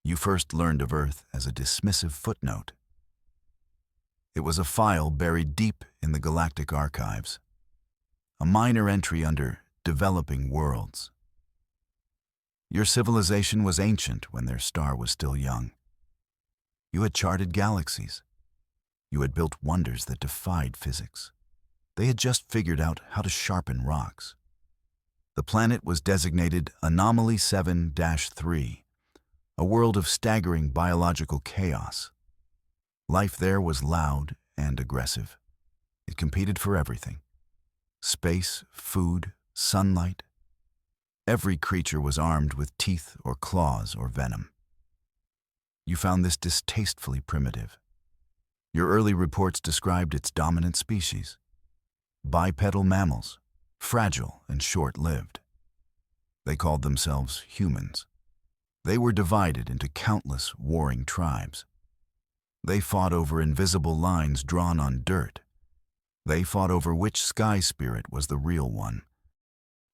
You first learned of Earth as a dismissive footnote. It was a file buried deep in the galactic archives, a minor entry under developing worlds. Your civilization was ancient when their star was still young. You had charted galaxies. You had built wonders that defied physics. They had just figured out how to sharpen rocks. The planet was designated Anomaly 7-3, a world of staggering biological chaos. Life there was loud and aggressive. It competed for everything: space, food, sunlight. Every creature was armed with teeth or claws or venom. You found this distastefully primitive. Your early reports described its dominant species: bipedal mammals, fragile and short-lived. They called themselves humans. They were divided into countless warring tribes. They fought over invisible lines drawn on dirt. They fought over which sky spirit was the real one.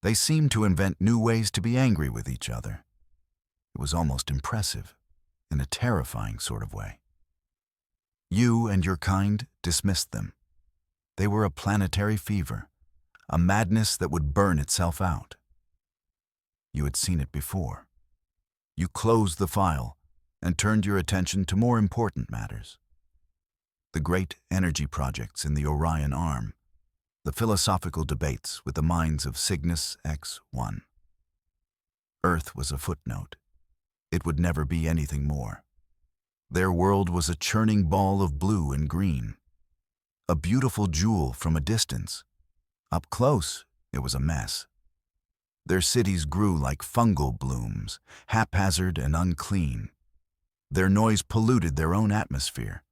They seemed to invent new ways to be angry with each other. It was almost impressive, in a terrifying sort of way. You and your kind dismissed them. They were a planetary fever, a madness that would burn itself out. You had seen it before. You closed the file and turned your attention to more important matters: the great energy projects in the Orion Arm, the philosophical debates with the minds of Cygnus X-1. Earth was a footnote. It would never be anything more. Their world was a churning ball of blue and green, a beautiful jewel from a distance. Up close, it was a mess. Their cities grew like fungal blooms, haphazard and unclean. Their noise polluted their own atmosphere.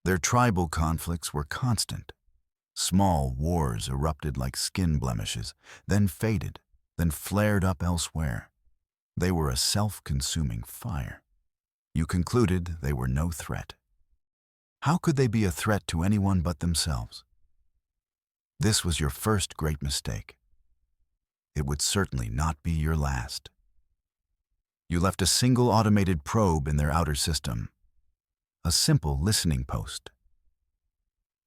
Their tribal conflicts were constant. Small wars erupted like skin blemishes, then faded, then flared up elsewhere. They were a self-consuming fire. You concluded they were no threat. How could they be a threat to anyone but themselves? This was your first great mistake. It would certainly not be your last. You left a single automated probe in their outer system, a simple listening post.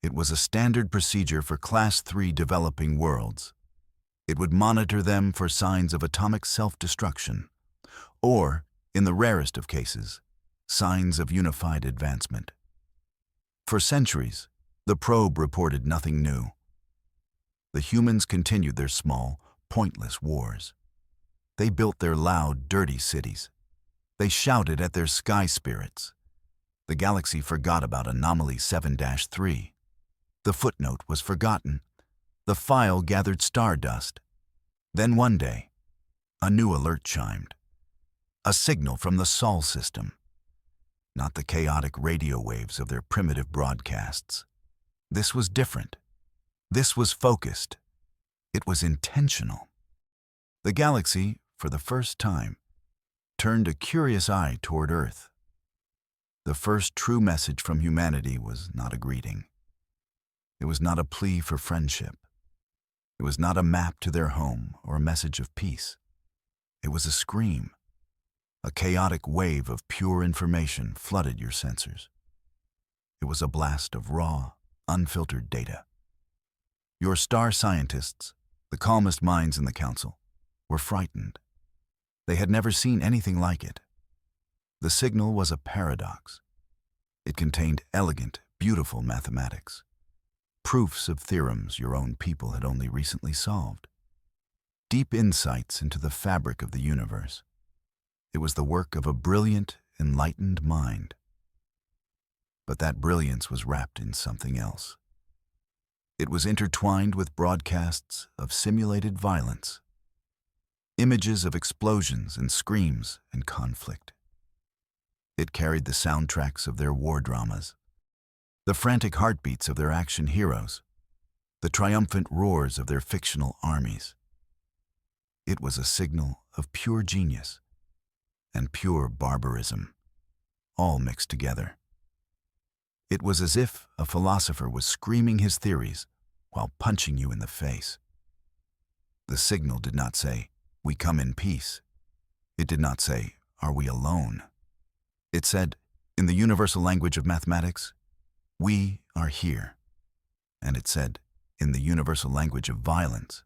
It was a standard procedure for Class 3 developing worlds. It would monitor them for signs of atomic self-destruction, or, in the rarest of cases, signs of unified advancement. For centuries, the probe reported nothing new. The humans continued their small, pointless wars. They built their loud, dirty cities. They shouted at their sky spirits. The galaxy forgot about Anomaly 7-3. The footnote was forgotten. The file gathered stardust. Then one day, a new alert chimed. A signal from the Sol system. Not the chaotic radio waves of their primitive broadcasts. This was different. This was focused. It was intentional. The galaxy, for the first time, turned a curious eye toward Earth. The first true message from humanity was not a greeting. It was not a plea for friendship. It was not a map to their home or a message of peace. It was a scream. A chaotic wave of pure information flooded your sensors. It was a blast of raw, unfiltered data. Your star scientists, the calmest minds in the council, were frightened. They had never seen anything like it. The signal was a paradox. It contained elegant, beautiful mathematics, proofs of theorems your own people had only recently solved, deep insights into the fabric of the universe. It was the work of a brilliant, enlightened mind. But that brilliance was wrapped in something else. It was intertwined with broadcasts of simulated violence, images of explosions and screams and conflict. It carried the soundtracks of their war dramas, the frantic heartbeats of their action heroes, the triumphant roars of their fictional armies. It was a signal of pure genius and pure barbarism, all mixed together. It was as if a philosopher was screaming his theories while punching you in the face. The signal did not say, "We come in peace." It did not say, "Are we alone?" It said, in the universal language of mathematics, we are here. And it said, in the universal language of violence,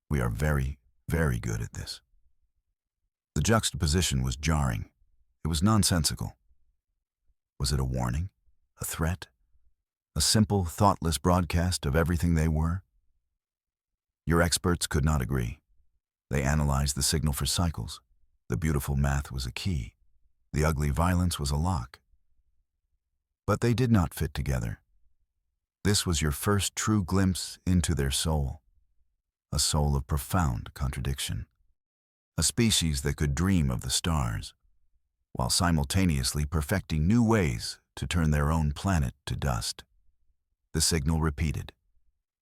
we are very, very good at this. The juxtaposition was jarring. It was nonsensical. Was it a warning? A threat? A simple, thoughtless broadcast of everything they were? Your experts could not agree. They analyzed the signal for cycles. The beautiful math was a key. The ugly violence was a lock. But they did not fit together. This was your first true glimpse into their soul. A soul of profound contradiction. A species that could dream of the stars, while simultaneously perfecting new ways to turn their own planet to dust. The signal repeated.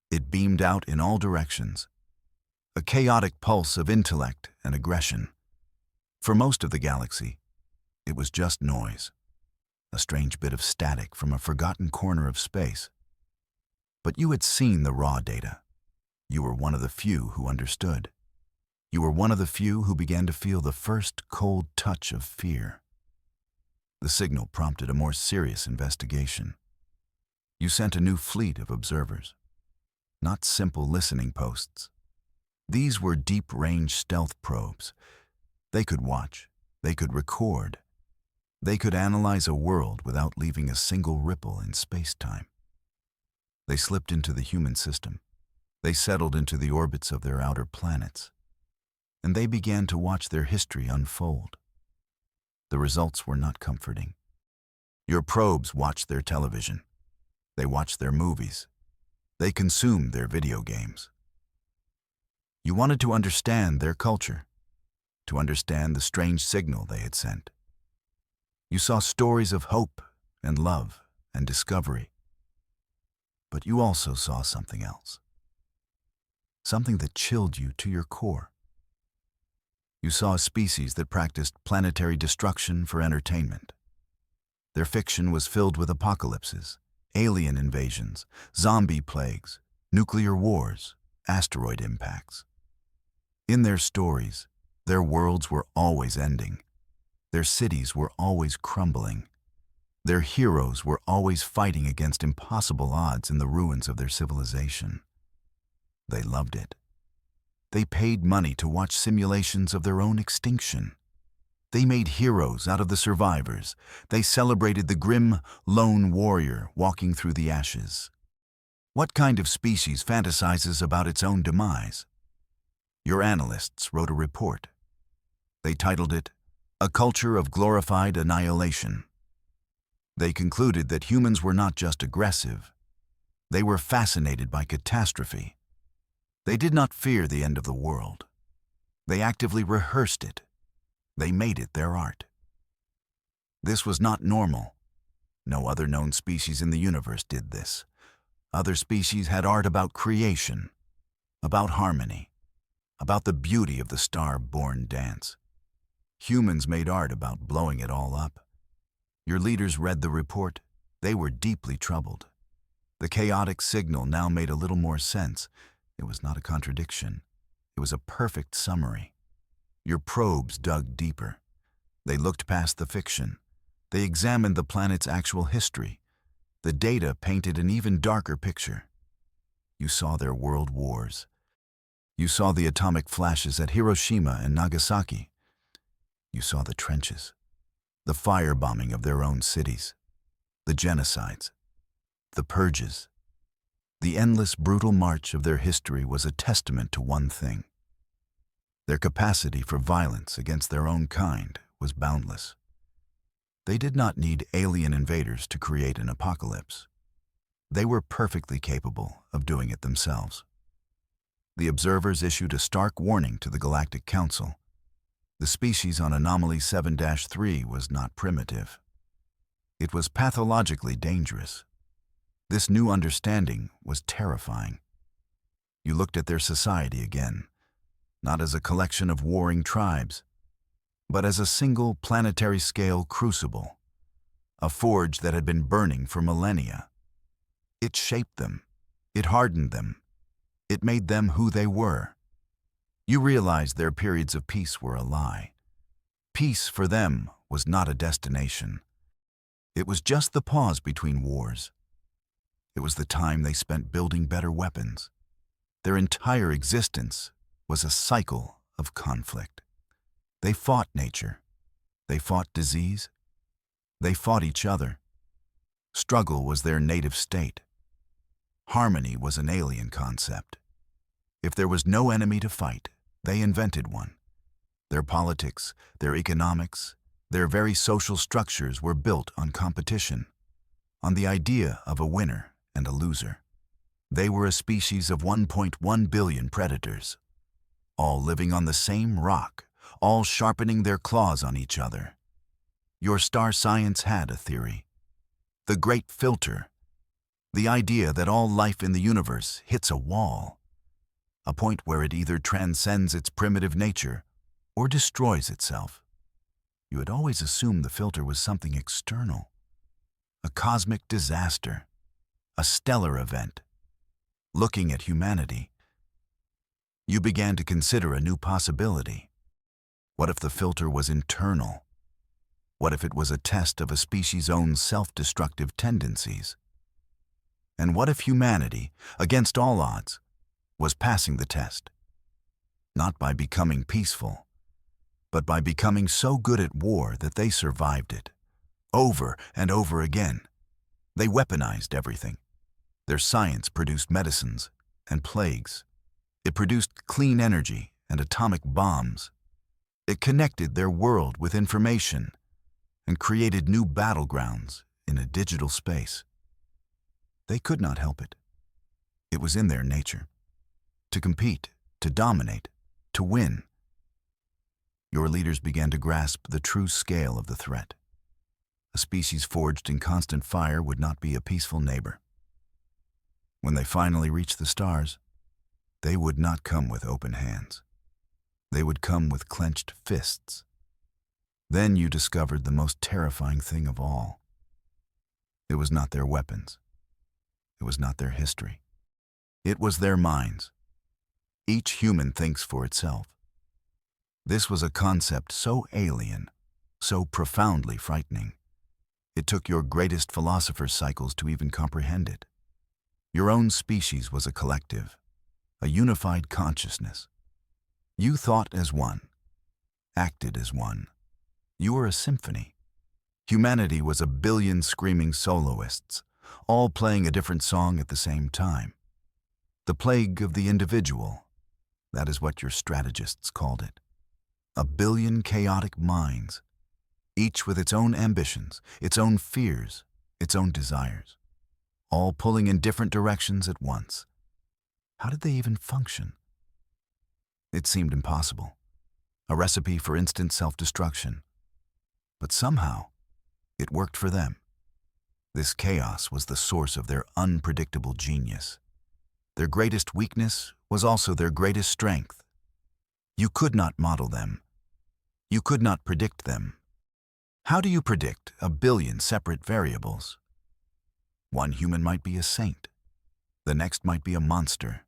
It beamed out in all directions, a chaotic pulse of intellect and aggression. For most of the galaxy, it was just noise, a strange bit of static from a forgotten corner of space. But you had seen the raw data. You were one of the few who understood. You were one of the few who began to feel the first cold touch of fear. The signal prompted a more serious investigation. You sent a new fleet of observers, not simple listening posts. These were deep-range stealth probes. They could watch, they could record, they could analyze a world without leaving a single ripple in space-time. They slipped into the human system. They settled into the orbits of their outer planets. And they began to watch their history unfold. The results were not comforting. Your probes watched their television. They watched their movies. They consumed their video games. You wanted to understand their culture, to understand the strange signal they had sent. You saw stories of hope and love and discovery. But you also saw something else. Something that chilled you to your core. You saw a species that practiced planetary destruction for entertainment. Their fiction was filled with apocalypses, alien invasions, zombie plagues, nuclear wars, asteroid impacts. In their stories, their worlds were always ending. Their cities were always crumbling. Their heroes were always fighting against impossible odds in the ruins of their civilization. They loved it. They paid money to watch simulations of their own extinction. They made heroes out of the survivors. They celebrated the grim, lone warrior walking through the ashes. What kind of species fantasizes about its own demise? Your analysts wrote a report. They titled it, "A Culture of Glorified Annihilation." They concluded that humans were not just aggressive. They were fascinated by catastrophe. They did not fear the end of the world. They actively rehearsed it. They made it their art. This was not normal. No other known species in the universe did this. Other species had art about creation, about harmony, about the beauty of the star-born dance. Humans made art about blowing it all up. Your leaders read the report. They were deeply troubled. The chaotic signal now made a little more sense. It was not a contradiction. It was a perfect summary. Your probes dug deeper. They looked past the fiction. They examined the planet's actual history. The data painted an even darker picture. You saw their world wars. You saw the atomic flashes at Hiroshima and Nagasaki. You saw the trenches, the firebombing of their own cities, the genocides, the purges. The endless, brutal march of their history was a testament to one thing. Their capacity for violence against their own kind was boundless. They did not need alien invaders to create an apocalypse. They were perfectly capable of doing it themselves. The observers issued a stark warning to the Galactic Council. The species on Anomaly 7-3 was not primitive. It was pathologically dangerous. This new understanding was terrifying. You looked at their society again, not as a collection of warring tribes, but as a single planetary-scale crucible, a forge that had been burning for millennia. It shaped them. It hardened them. It made them who they were. You realized their periods of peace were a lie. Peace for them was not a destination. It was just the pause between wars. It was the time they spent building better weapons. Their entire existence was a cycle of conflict. They fought nature. They fought disease. They fought each other. Struggle was their native state. Harmony was an alien concept. If there was no enemy to fight, they invented one. Their politics, their economics, their very social structures were built on competition, on the idea of a winner and a loser. They were a species of 1.1 billion predators, all living on the same rock, all sharpening their claws on each other. Your star science had a theory. The great filter. The idea that all life in the universe hits a wall. A point where it either transcends its primitive nature or destroys itself. You had always assumed the filter was something external. A cosmic disaster. A stellar event. Looking at humanity, you began to consider a new possibility. What if the filter was internal? What if it was a test of a species' own self-destructive tendencies? And what if humanity, against all odds, was passing the test? Not by becoming peaceful, but by becoming so good at war that they survived it. Over and over again. They weaponized everything. Their science produced medicines and plagues. It produced clean energy and atomic bombs. It connected their world with information and created new battlegrounds in a digital space. They could not help it. It was in their nature. To compete, to dominate, to win. Your leaders began to grasp the true scale of the threat. A species forged in constant fire would not be a peaceful neighbor. When they finally reached the stars, they would not come with open hands. They would come with clenched fists. Then you discovered the most terrifying thing of all. It was not their weapons. It was not their history. It was their minds. Each human thinks for itself. This was a concept so alien, so profoundly frightening. It took your greatest philosopher's cycles to even comprehend it. Your own species was a collective, a unified consciousness. You thought as one, acted as one. You were a symphony. Humanity was a billion screaming soloists, all playing a different song at the same time. The plague of the individual, that is what your strategists called it. A billion chaotic minds, each with its own ambitions, its own fears, its own desires, all pulling in different directions at once. How did they even function? It seemed impossible, a recipe for instant self-destruction. But somehow, it worked for them. This chaos was the source of their unpredictable genius. Their greatest weakness was also their greatest strength. You could not model them. You could not predict them. How do you predict a billion separate variables? One human might be a saint. The next might be a monster.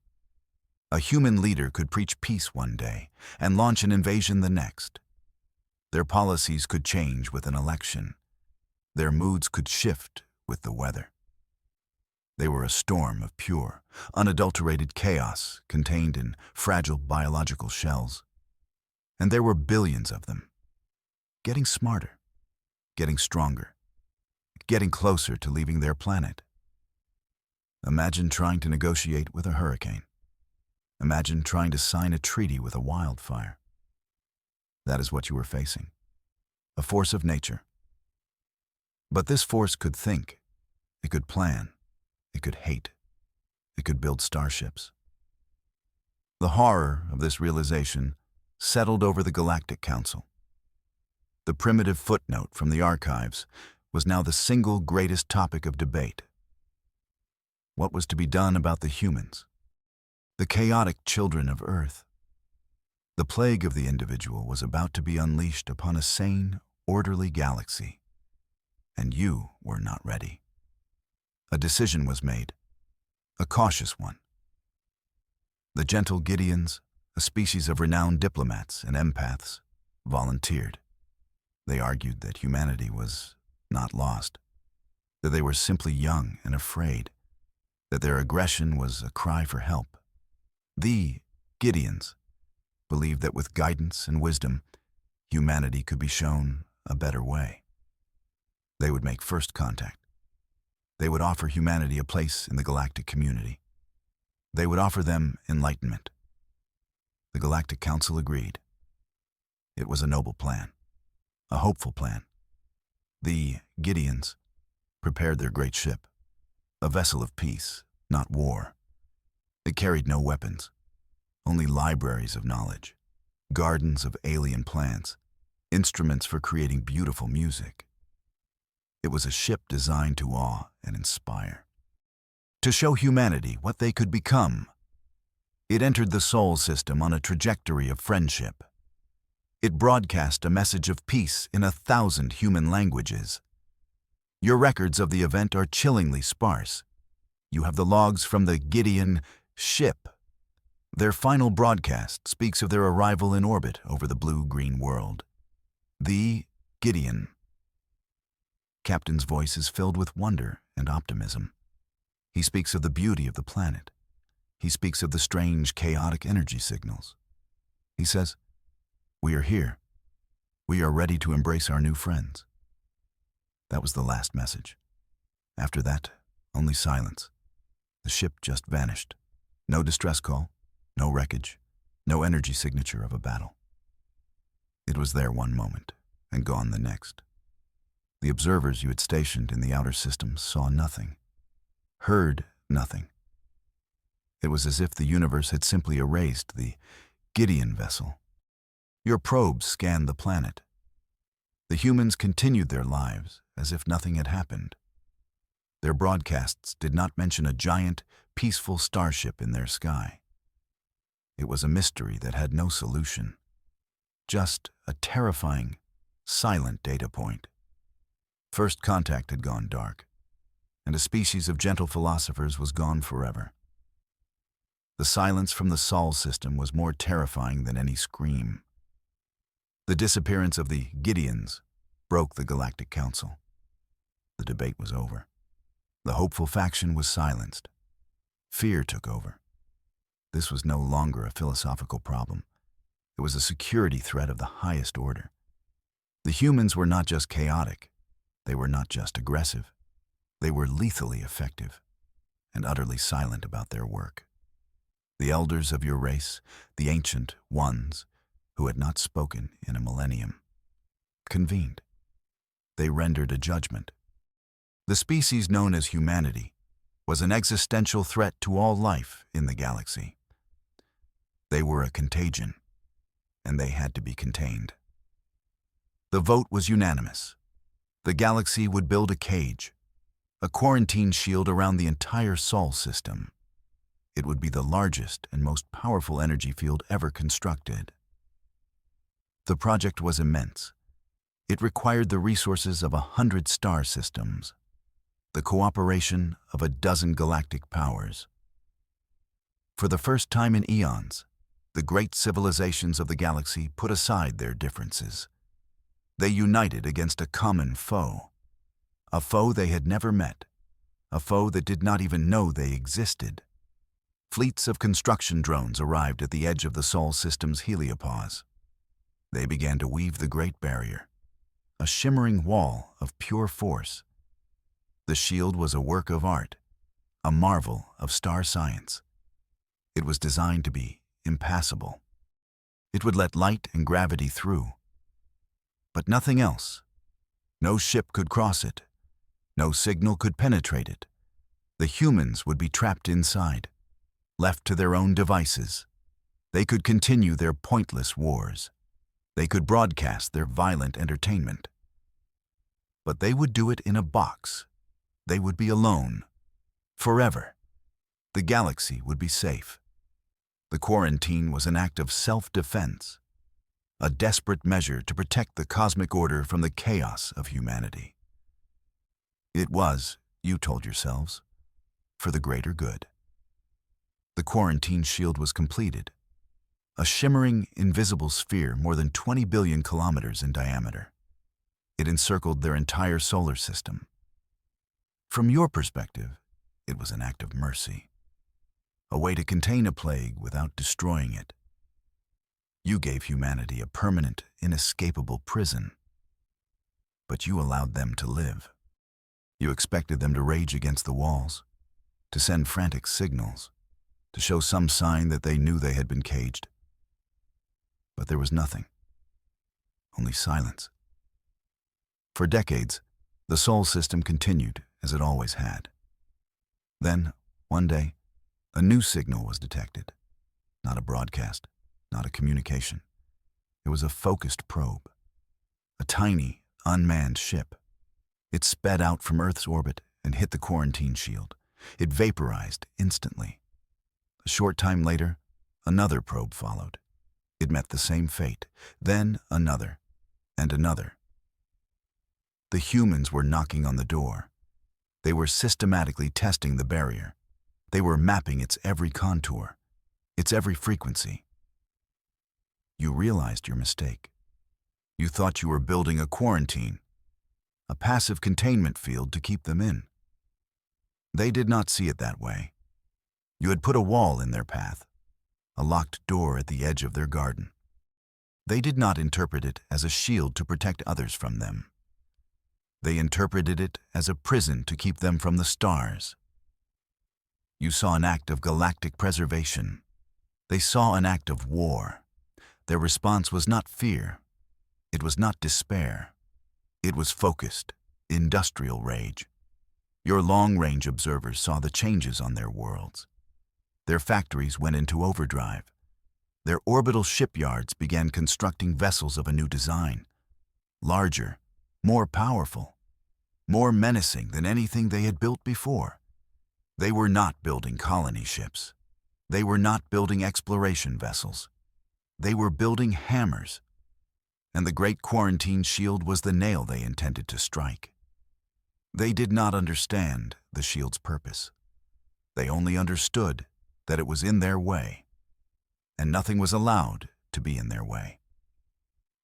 A human leader could preach peace one day and launch an invasion the next. Their policies could change with an election. Their moods could shift with the weather. They were a storm of pure, unadulterated chaos contained in fragile biological shells. And there were billions of them, getting smarter, getting stronger, getting closer to leaving their planet. Imagine trying to negotiate with a hurricane. Imagine trying to sign a treaty with a wildfire. That is what you were facing, a force of nature. But this force could think, it could plan, it could hate, it could build starships. The horror of this realization settled over the Galactic Council. The primitive footnote from the archives was now the single greatest topic of debate. What was to be done about the humans, the chaotic children of Earth? The plague of the individual was about to be unleashed upon a sane, orderly galaxy, and you were not ready. A decision was made, a cautious one. The gentle Gideons, a species of renowned diplomats and empaths, volunteered. They argued that humanity was not lost, that they were simply young and afraid, that their aggression was a cry for help. The Gideons believed that with guidance and wisdom, humanity could be shown a better way. They would make first contact. They would offer humanity a place in the galactic community. They would offer them enlightenment. The Galactic Council agreed. It was a noble plan, a hopeful plan. The Gideons prepared their great ship, a vessel of peace, not war. It carried no weapons, only libraries of knowledge, gardens of alien plants, instruments for creating beautiful music. It was a ship designed to awe and inspire, to show humanity what they could become. It entered the Sol system on a trajectory of friendship. It broadcast a message of peace in 1,000 human languages. Your records of the event are chillingly sparse. You have the logs from the Gideon ship. Their final broadcast speaks of their arrival in orbit over the blue-green world. The Gideon. Captain's voice is filled with wonder and optimism. He speaks of the beauty of the planet. He speaks of the strange, chaotic energy signals. He says, "We are here. We are ready to embrace our new friends." That was the last message. After that, only silence. The ship just vanished. No distress call, no wreckage, no energy signature of a battle. It was there one moment and gone the next. The observers you had stationed in the outer systems saw nothing, heard nothing. It was as if the universe had simply erased the Gideon vessel. Your probes scanned the planet. The humans continued their lives as if nothing had happened. Their broadcasts did not mention a giant, peaceful starship in their sky. It was a mystery that had no solution, just a terrifying, silent data point. First contact had gone dark, and a species of gentle philosophers was gone forever. The silence from the Sol system was more terrifying than any scream. The disappearance of the Gideons broke the Galactic Council. The debate was over. The hopeful faction was silenced. Fear took over. This was no longer a philosophical problem. It was a security threat of the highest order. The humans were not just chaotic. They were not just aggressive. They were lethally effective and utterly silent about their work. The elders of your race, the ancient ones who had not spoken in a millennium, convened. They rendered a judgment. The species known as humanity was an existential threat to all life in the galaxy. They were a contagion, and they had to be contained. The vote was unanimous. The galaxy would build a cage, a quarantine shield around the entire Sol system. It would be the largest and most powerful energy field ever constructed. The project was immense. It required the resources of 100 star systems, the cooperation of 12 galactic powers. For the first time in eons, the great civilizations of the galaxy put aside their differences. They united against a common foe, a foe they had never met, a foe that did not even know they existed. Fleets of construction drones arrived at the edge of the Sol system's heliopause. They began to weave the Great Barrier, a shimmering wall of pure force. The shield was a work of art, a marvel of star science. It was designed to be impassable. It would let light and gravity through, but nothing else. No ship could cross it. No signal could penetrate it. The humans would be trapped inside, left to their own devices. They could continue their pointless wars. They could broadcast their violent entertainment. But they would do it in a box. They would be alone, forever. The galaxy would be safe. The quarantine was an act of self-defense, a desperate measure to protect the cosmic order from the chaos of humanity. It was, you told yourselves, for the greater good. The quarantine shield was completed, a shimmering, invisible sphere more than 20 billion kilometers in diameter. It encircled their entire solar system. From your perspective, it was an act of mercy, a way to contain a plague without destroying it. You gave humanity a permanent, inescapable prison, but you allowed them to live. You expected them to rage against the walls, to send frantic signals, to show some sign that they knew they had been caged. But there was nothing, only silence. For decades, the Sol system continued as it always had. Then, one day, a new signal was detected. Not a broadcast, not a communication. It was a focused probe, a tiny, unmanned ship. It sped out from Earth's orbit and hit the quarantine shield. It vaporized instantly. A short time later, another probe followed. It met the same fate, then another, and another. The humans were knocking on the door. They were systematically testing the barrier. They were mapping its every contour, its every frequency. You realized your mistake. You thought you were building a quarantine, a passive containment field to keep them in. They did not see it that way. You had put a wall in their path, a locked door at the edge of their garden. They did not interpret it as a shield to protect others from them. They interpreted it as a prison to keep them from the stars. You saw an act of galactic preservation. They saw an act of war. Their response was not fear. It was not despair. It was focused, industrial rage. Your long-range observers saw the changes on their worlds. Their factories went into overdrive. Their orbital shipyards began constructing vessels of a new design, larger, more powerful, more menacing than anything they had built before. They were not building colony ships. They were not building exploration vessels. They were building hammers. And the great quarantine shield was the nail they intended to strike. They did not understand the shield's purpose. They only understood that it was in their way, and nothing was allowed to be in their way.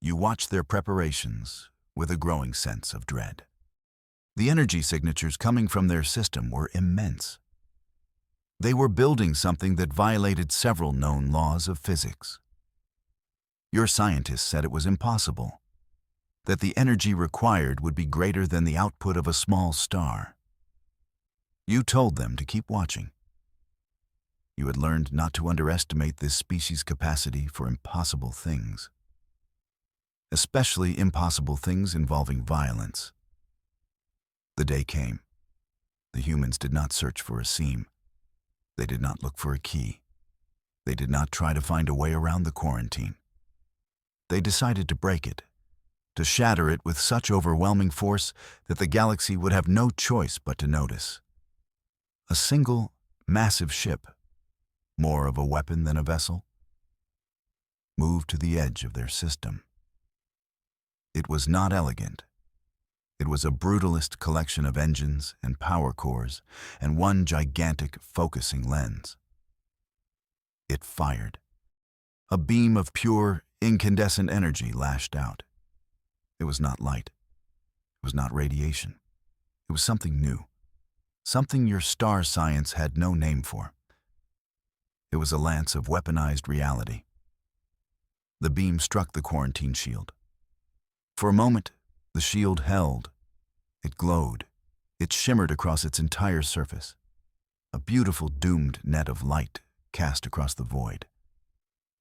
You watched their preparations with a growing sense of dread. The energy signatures coming from their system were immense. They were building something that violated several known laws of physics. Your scientists said it was impossible, that the energy required would be greater than the output of a small star. You told them to keep watching. You had learned not to underestimate this species' capacity for impossible things, especially impossible things involving violence. The day came. The humans did not search for a seam. They did not look for a key. They did not try to find a way around the quarantine. They decided to break it, to shatter it with such overwhelming force that the galaxy would have no choice but to notice. A single, massive ship, more of a weapon than a vessel, moved to the edge of their system. It was not elegant. It was a brutalist collection of engines and power cores and one gigantic focusing lens. It fired. A beam of pure, incandescent energy lashed out. It was not light. It was not radiation. It was something new, something your star science had no name for. It was a lance of weaponized reality. The beam struck the quarantine shield. For a moment, the shield held. It glowed. It shimmered across its entire surface. A beautiful doomed net of light cast across the void.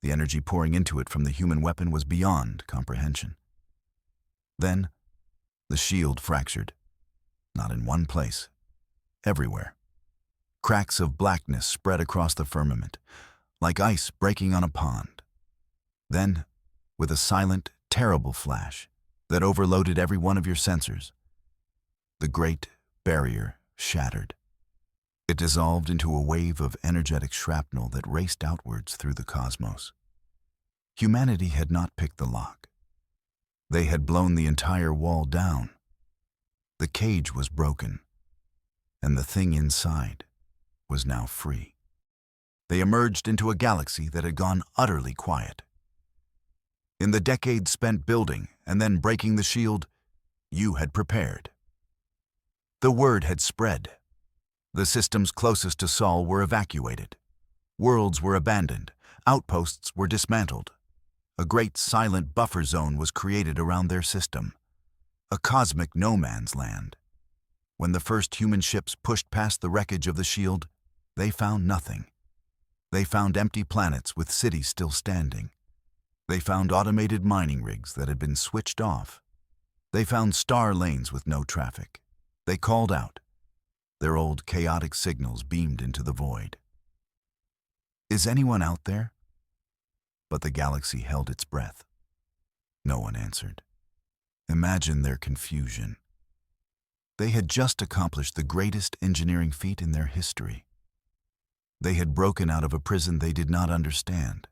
The energy pouring into it from the human weapon was beyond comprehension. Then, the shield fractured. Not in one place. Everywhere. Cracks of blackness spread across the firmament, like ice breaking on a pond. Then, with a silent, terrible flash that overloaded every one of your sensors, the great barrier shattered. It dissolved into a wave of energetic shrapnel that raced outwards through the cosmos. Humanity had not picked the lock. They had blown the entire wall down. The cage was broken, and the thing inside was now free. They emerged into a galaxy that had gone utterly quiet. In the decades spent building and then breaking the shield, you had prepared. The word had spread. The systems closest to Sol were evacuated. Worlds were abandoned. Outposts were dismantled. A great silent buffer zone was created around their system. A cosmic no man's land. When the first human ships pushed past the wreckage of the shield, they found nothing. They found empty planets with cities still standing. They found automated mining rigs that had been switched off. They found star lanes with no traffic. They called out. Their old chaotic signals beamed into the void. Is anyone out there? But the galaxy held its breath. No one answered. Imagine their confusion. They had just accomplished the greatest engineering feat in their history. They had broken out of a prison they did not understand.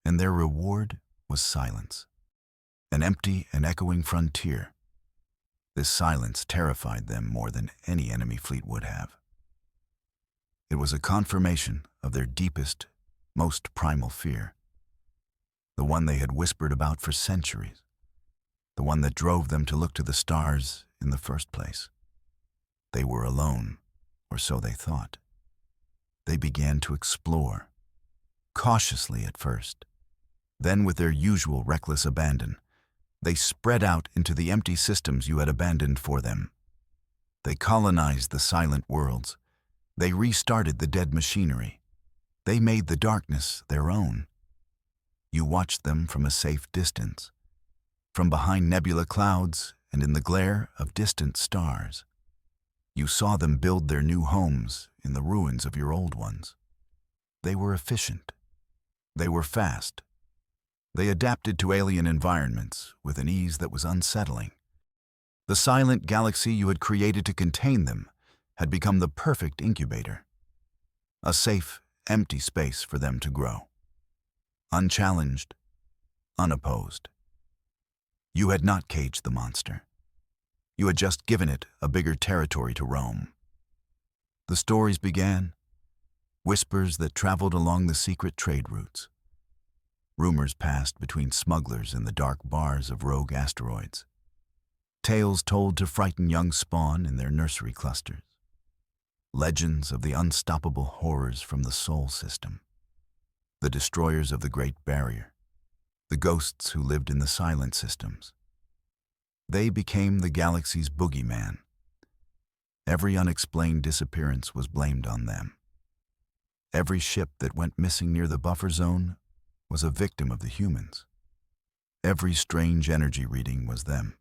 And their reward was silence. An empty and echoing frontier. This silence terrified them more than any enemy fleet would have. It was a confirmation of their deepest, most primal fear. The one they had whispered about for centuries. The one that drove them to look to the stars in the first place. They were alone, or so they thought. They began to explore, cautiously at first. Then, with their usual reckless abandon, they spread out into the empty systems you had abandoned for them. They colonized the silent worlds. They restarted the dead machinery. They made the darkness their own. You watched them from a safe distance, from behind nebula clouds and in the glare of distant stars. You saw them build their new homes in the ruins of your old ones. They were efficient. They were fast. They adapted to alien environments with an ease that was unsettling. The silent galaxy you had created to contain them had become the perfect incubator. A safe, empty space for them to grow. Unchallenged, unopposed. You had not caged the monster. You had just given it a bigger territory to roam. The stories began, whispers that traveled along the secret trade routes. Rumors passed between smugglers in the dark bars of rogue asteroids. Tales told to frighten young spawn in their nursery clusters. Legends of the unstoppable horrors from the Sol system. The destroyers of the Great Barrier. The ghosts who lived in the silent systems. They became the galaxy's boogeyman. Every unexplained disappearance was blamed on them. Every ship that went missing near the buffer zone was a victim of the humans. Every strange energy reading was them,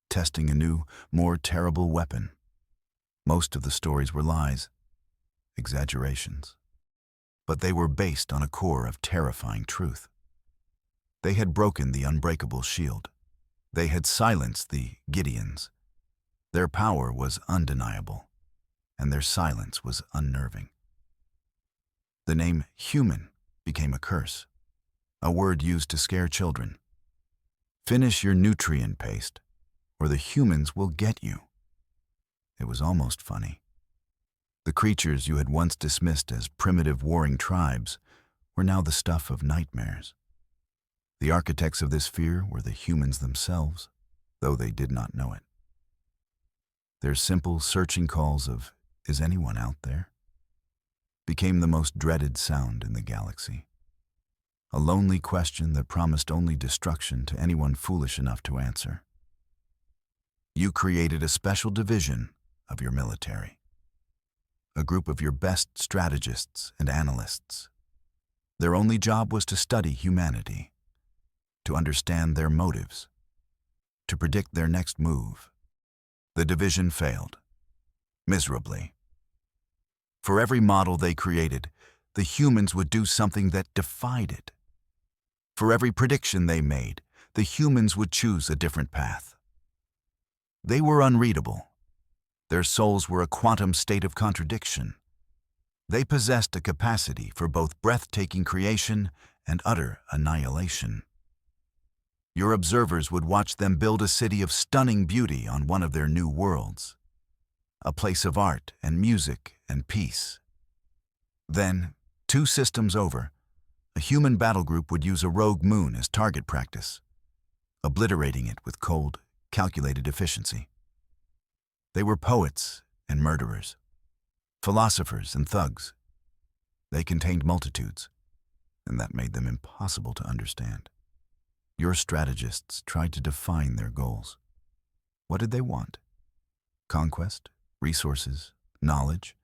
testing a new, more terrible weapon. Most of the stories were lies, exaggerations. But they were based on a core of terrifying truth. They had broken the unbreakable shield. They had silenced the Gideons. Their power was undeniable, and their silence was unnerving. The name human became a curse, a word used to scare children. Finish your nutrient paste, or the humans will get you. It was almost funny. The creatures you had once dismissed as primitive warring tribes were now the stuff of nightmares. The architects of this fear were the humans themselves, though they did not know it. Their simple searching calls of, "Is anyone out there?" became the most dreaded sound in the galaxy. A lonely question that promised only destruction to anyone foolish enough to answer. You created a special division of your military. A group of your best strategists and analysts. Their only job was to study humanity, to understand their motives, to predict their next move. The division failed, miserably. For every model they created, the humans would do something that defied it. For every prediction they made, the humans would choose a different path. They were unreadable. Their souls were a quantum state of contradiction. They possessed a capacity for both breathtaking creation and utter annihilation. Your observers would watch them build a city of stunning beauty on one of their new worlds, a place of art and music and peace. Then, 2 systems over, a human battle group would use a rogue moon as target practice, obliterating it with cold, calculated efficiency. They were poets and murderers, philosophers and thugs. They contained multitudes, and that made them impossible to understand. Your strategists tried to define their goals. What did they want? Conquest? Resources? Knowledge?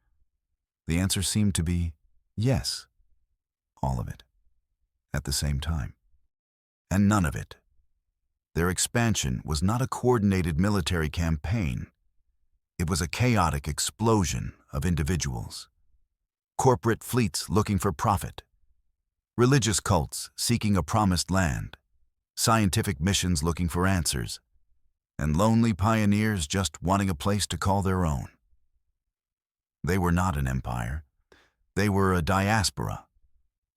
The answer seemed to be yes, all of it, at the same time. And none of it. Their expansion was not a coordinated military campaign. It was a chaotic explosion of individuals. Corporate fleets looking for profit. Religious cults seeking a promised land. Scientific missions looking for answers. And lonely pioneers just wanting a place to call their own. They were not an empire. They were a diaspora.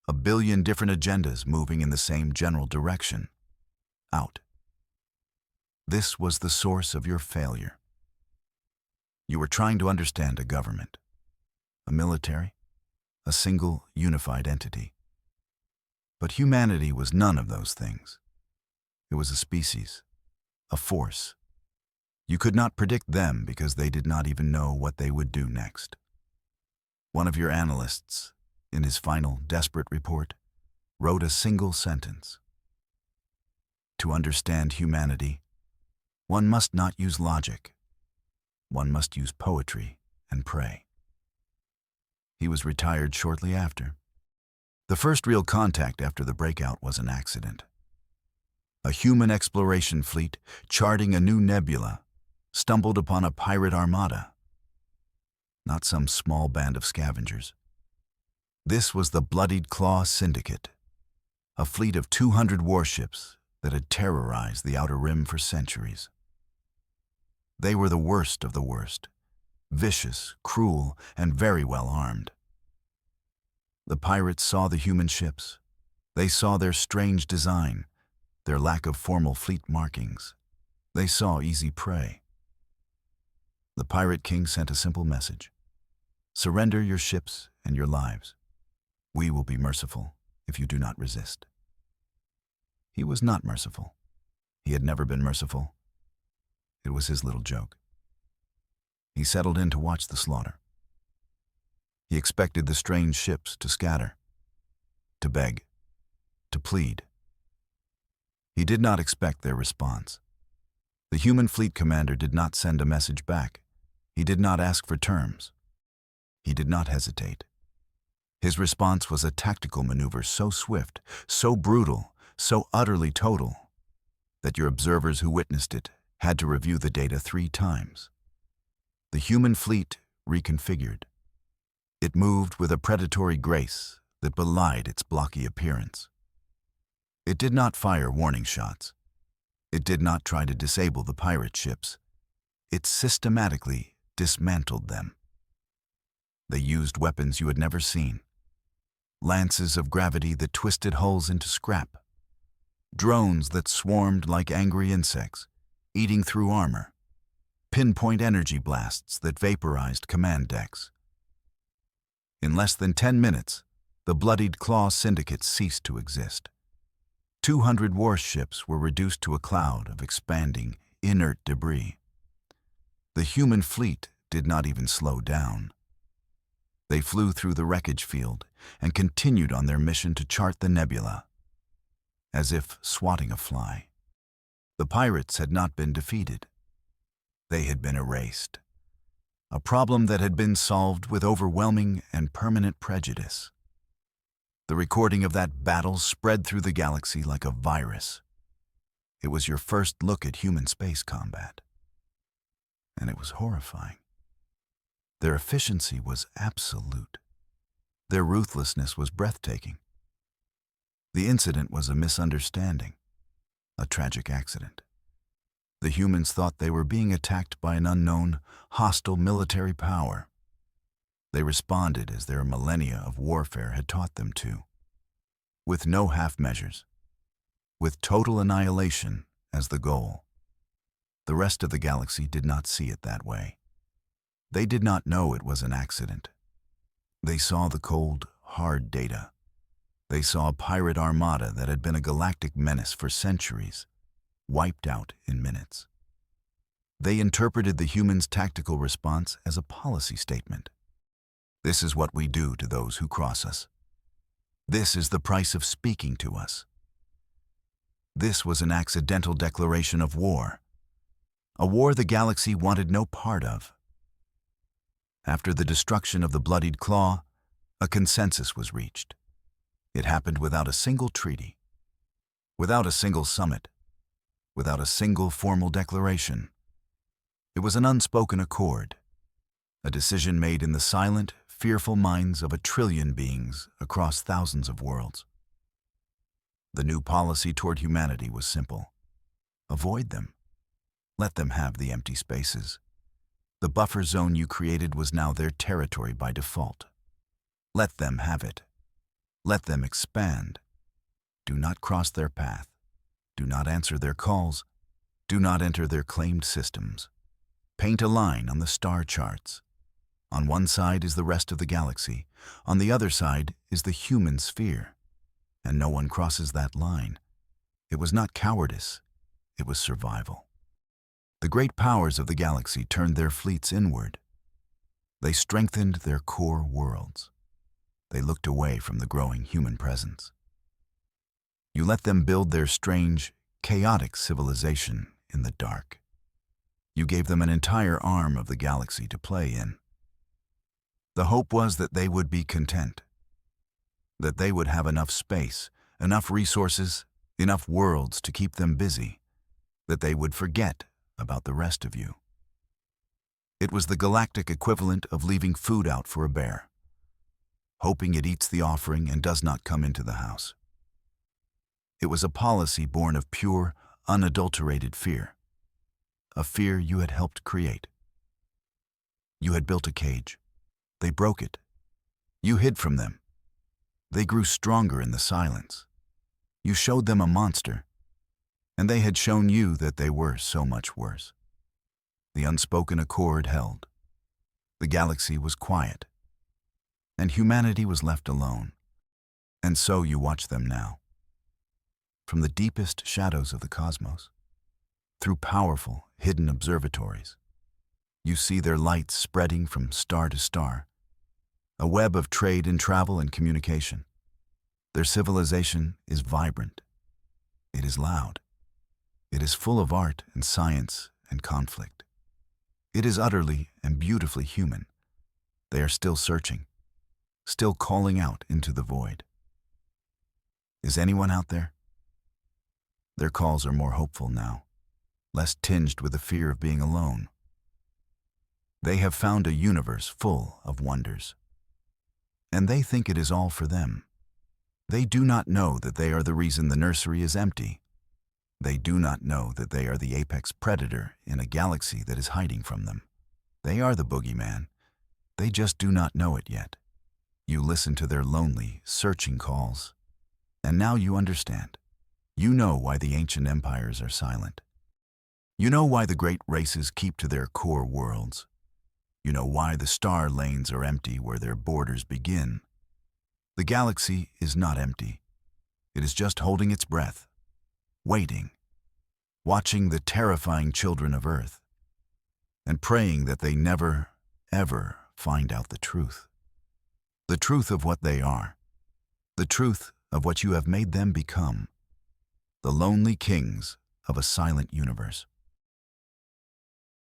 A billion different agendas moving in the same general direction. Out. This was the source of your failure. You were trying to understand a government, a military, a single unified entity. But humanity was none of those things. It was a species, a force. You could not predict them because they did not even know what they would do next. One of your analysts, in his final desperate report, wrote a single sentence. To understand humanity, one must not use logic. One must use poetry and pray. He was retired shortly after. The first real contact after the breakout was an accident. A human exploration fleet, charting a new nebula, stumbled upon a pirate armada. Not some small band of scavengers. This was the Bloodied Claw Syndicate, a fleet of 200 warships that had terrorized the Outer Rim for centuries. They were the worst of the worst, vicious, cruel, and very well armed. The pirates saw the human ships. They saw their strange design, their lack of formal fleet markings. They saw easy prey. The Pirate King sent a simple message. Surrender your ships and your lives. We will be merciful if you do not resist. He was not merciful. He had never been merciful. It was his little joke. He settled in to watch the slaughter. He expected the strange ships to scatter, to beg, to plead. He did not expect their response. The human fleet commander did not send a message back. He did not ask for terms. He did not hesitate. His response was a tactical maneuver so swift, so brutal, so utterly total, that your observers who witnessed it had to review the data 3 times. The human fleet reconfigured. It moved with a predatory grace that belied its blocky appearance. It did not fire warning shots. It did not try to disable the pirate ships. It systematically dismantled them. They used weapons you had never seen. Lances of gravity that twisted hulls into scrap. Drones that swarmed like angry insects, eating through armor. Pinpoint energy blasts that vaporized command decks. In less than 10 minutes, the Bloodied Claw Syndicate ceased to exist. 200 warships were reduced to a cloud of expanding, inert debris. The human fleet did not even slow down. They flew through the wreckage field and continued on their mission to chart the nebula, as if swatting a fly. The pirates had not been defeated. They had been erased. A problem that had been solved with overwhelming and permanent prejudice. The recording of that battle spread through the galaxy like a virus. It was your first look at human space combat. And it was horrifying. Their efficiency was absolute. Their ruthlessness was breathtaking. The incident was a misunderstanding, a tragic accident. The humans thought they were being attacked by an unknown, hostile military power. They responded as their millennia of warfare had taught them to, with no half measures, with total annihilation as the goal. The rest of the galaxy did not see it that way. They did not know it was an accident. They saw the cold, hard data. They saw a pirate armada that had been a galactic menace for centuries, wiped out in minutes. They interpreted the humans' tactical response as a policy statement. This is what we do to those who cross us. This is the price of speaking to us. This was an accidental declaration of war, a war the galaxy wanted no part of. After the destruction of the Bloodied Claw, a consensus was reached. It happened without a single treaty, without a single summit, without a single formal declaration. It was an unspoken accord, a decision made in the silent, fearful minds of 1 trillion beings across thousands of worlds. The new policy toward humanity was simple. Avoid them. Let them have the empty spaces. The buffer zone you created was now their territory by default. Let them have it. Let them expand. Do not cross their path. Do not answer their calls. Do not enter their claimed systems. Paint a line on the star charts. On one side is the rest of the galaxy. On the other side is the human sphere. And no one crosses that line. It was not cowardice. It was survival. The great powers of the galaxy turned their fleets inward. They strengthened their core worlds. They looked away from the growing human presence. You let them build their strange, chaotic civilization in the dark. You gave them an entire arm of the galaxy to play in. The hope was that they would be content, that they would have enough space, enough resources, enough worlds to keep them busy, that they would forget about the rest of you. It was the galactic equivalent of leaving food out for a bear, hoping it eats the offering and does not come into the house. It was a policy born of pure, unadulterated fear, a fear you had helped create. You had built a cage. They broke it. You hid from them. They grew stronger in the silence. You showed them a monster, and they had shown you that they were so much worse. The unspoken accord held. The galaxy was quiet, and humanity was left alone. And so you watch them now. From the deepest shadows of the cosmos, through powerful, hidden observatories, you see their lights spreading from star to star, a web of trade and travel and communication. Their civilization is vibrant. It is loud. It is full of art and science and conflict. It is utterly and beautifully human. They are still searching, still calling out into the void. Is anyone out there? Their calls are more hopeful now, less tinged with the fear of being alone. They have found a universe full of wonders, and they think it is all for them. They do not know that they are the reason the nursery is empty. They do not know that they are the apex predator in a galaxy that is hiding from them. They are the boogeyman. They just do not know it yet. You listen to their lonely, searching calls, and now you understand. You know why the ancient empires are silent. You know why the great races keep to their core worlds. You know why the star lanes are empty where their borders begin. The galaxy is not empty. It is just holding its breath, waiting, watching the terrifying children of Earth, and praying that they never, ever find out the truth. The truth of what they are. The truth of what you have made them become. The lonely kings of a silent universe.